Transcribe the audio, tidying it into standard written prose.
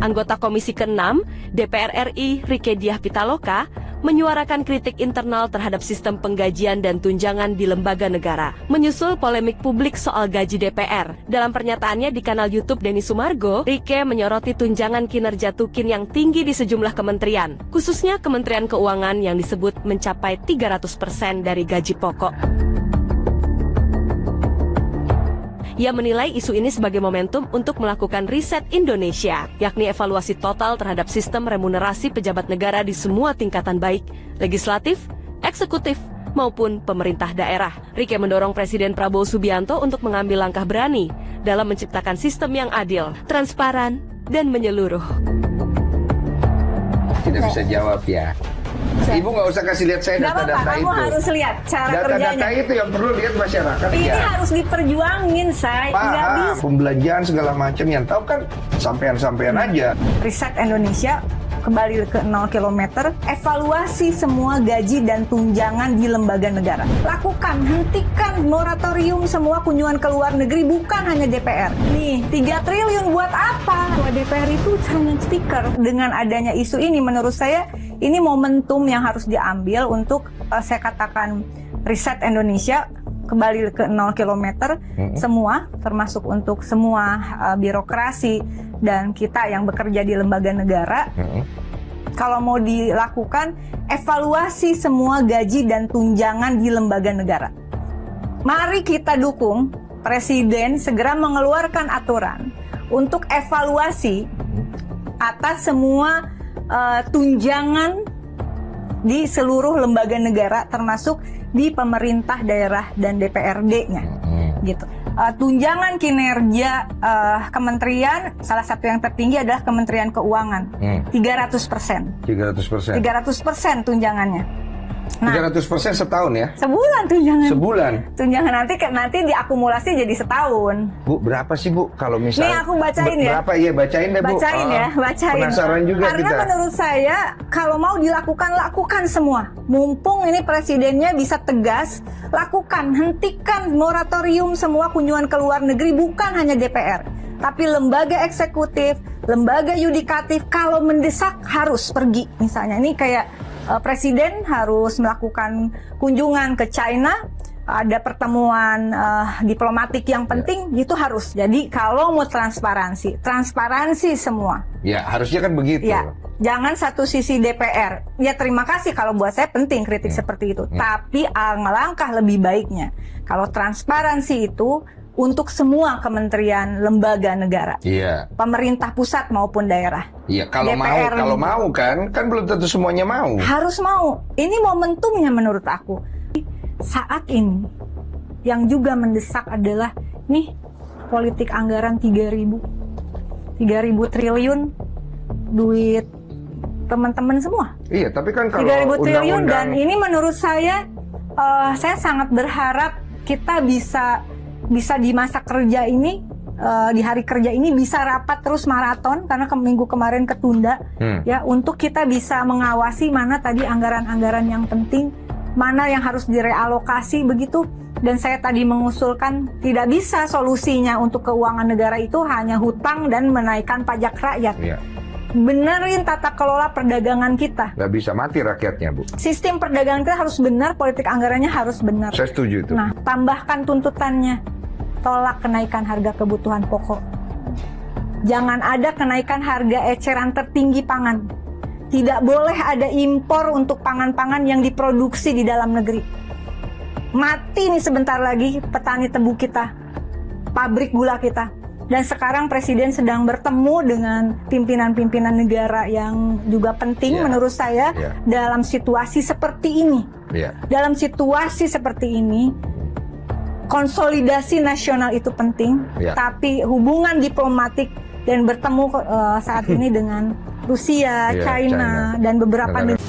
Anggota Komisi ke-6 DPR RI Rieke Diah Pitaloka menyuarakan kritik internal terhadap sistem penggajian dan tunjangan di lembaga negara, menyusul polemik publik soal gaji DPR. Dalam pernyataannya di kanal YouTube Denny Sumargo, Rieke menyoroti tunjangan kinerja Tukin yang tinggi di sejumlah kementerian, khususnya Kementerian Keuangan yang disebut mencapai 300% dari gaji pokok. Ia menilai isu ini sebagai momentum untuk melakukan riset Indonesia, yakni evaluasi total terhadap sistem remunerasi pejabat negara di semua tingkatan baik legislatif, eksekutif, maupun pemerintah daerah. Rieke mendorong Presiden Prabowo Subianto untuk mengambil langkah berani dalam menciptakan sistem yang adil, transparan, dan menyeluruh. Tidak bisa jawab ya. Ibu nggak usah kasih lihat saya data-data itu. Kamu harus lihat cara kerjanya. Data-data itu yang perlu lihat masyarakat. Ini harus diperjuangin, saya. Nggak bisa. Pembelanjaan segala macam yang tahu kan sampean-sampean aja. Riset Indonesia kembali ke 0 km, evaluasi semua gaji dan tunjangan di lembaga negara. Lakukan, hentikan moratorium semua kunjungan ke luar negeri, bukan hanya DPR. Nih, 3 triliun buat apa? Buat DPR itu hanya speaker. Dengan adanya isu ini, menurut saya, ini momentum yang harus diambil untuk, saya katakan, riset Indonesia kembali ke 0 km, semua, termasuk untuk semua birokrasi dan kita yang bekerja di lembaga negara. Kalau mau dilakukan, evaluasi semua gaji dan tunjangan di lembaga negara. Mari kita dukung Presiden segera mengeluarkan aturan untuk evaluasi atas semua tunjangan di seluruh lembaga negara, termasuk di pemerintah daerah dan DPRD-nya, gitu. Tunjangan kinerja kementerian, salah satu yang tertinggi adalah Kementerian Keuangan, 300%. 300% tunjangannya. Nah, 300% setahun ya? Sebulan tunjangan. Sebulan? Tunjangan nanti diakumulasi jadi setahun. Bu, berapa sih Bu kalau misalnya? Nih aku bacain ya. Berapa ya? Bacain deh Bu. Bacain ya, bacain. Penasaran juga Karena kita. menurut saya kalau mau dilakukan, lakukan semua. Mumpung ini presidennya bisa tegas, lakukan, hentikan moratorium semua kunjungan ke luar negeri, bukan hanya DPR. Tapi lembaga eksekutif, lembaga yudikatif, kalau mendesak harus pergi. Misalnya ini kayak Presiden harus melakukan kunjungan ke China, ada pertemuan diplomatik yang penting, itu harus. Jadi kalau mau transparansi semua. Ya, harusnya kan begitu. Ya, jangan satu sisi DPR. Ya terima kasih kalau buat saya penting kritik seperti itu. Tapi langkah lebih baiknya, kalau transparansi itu untuk semua kementerian lembaga negara. Iya. Pemerintah pusat maupun daerah. Iya, kalau DPR, mau kan belum tentu semuanya mau. Harus mau. Ini momentumnya menurut aku. Saat ini yang juga mendesak adalah nih politik anggaran 3.000 triliun duit teman-teman semua. Iya, tapi kan kalau 3.000 triliun dan ini menurut saya sangat berharap kita bisa di masa kerja ini, di hari kerja ini bisa rapat terus maraton karena minggu kemarin ketunda, ya, untuk kita bisa mengawasi mana tadi anggaran-anggaran yang penting, mana yang harus direalokasi begitu. Dan saya tadi mengusulkan tidak bisa solusinya untuk keuangan negara itu hanya hutang dan menaikkan pajak rakyat. Iya. Benerin tata kelola perdagangan kita. Nggak bisa mati rakyatnya, Bu. Sistem perdagangan kita harus benar, politik anggarannya harus benar. Saya setuju itu. Nah, tambahkan tuntutannya. Tolak kenaikan harga kebutuhan pokok. Jangan ada kenaikan harga eceran tertinggi pangan. Tidak boleh ada impor untuk pangan-pangan yang diproduksi di dalam negeri. Mati nih sebentar lagi petani tebu kita, pabrik gula kita. Dan sekarang Presiden sedang bertemu dengan pimpinan-pimpinan negara yang juga penting menurut saya dalam situasi seperti ini. Dalam situasi seperti ini, konsolidasi nasional itu penting, tapi hubungan diplomatik dan bertemu saat ini dengan Rusia, China, dan beberapa negara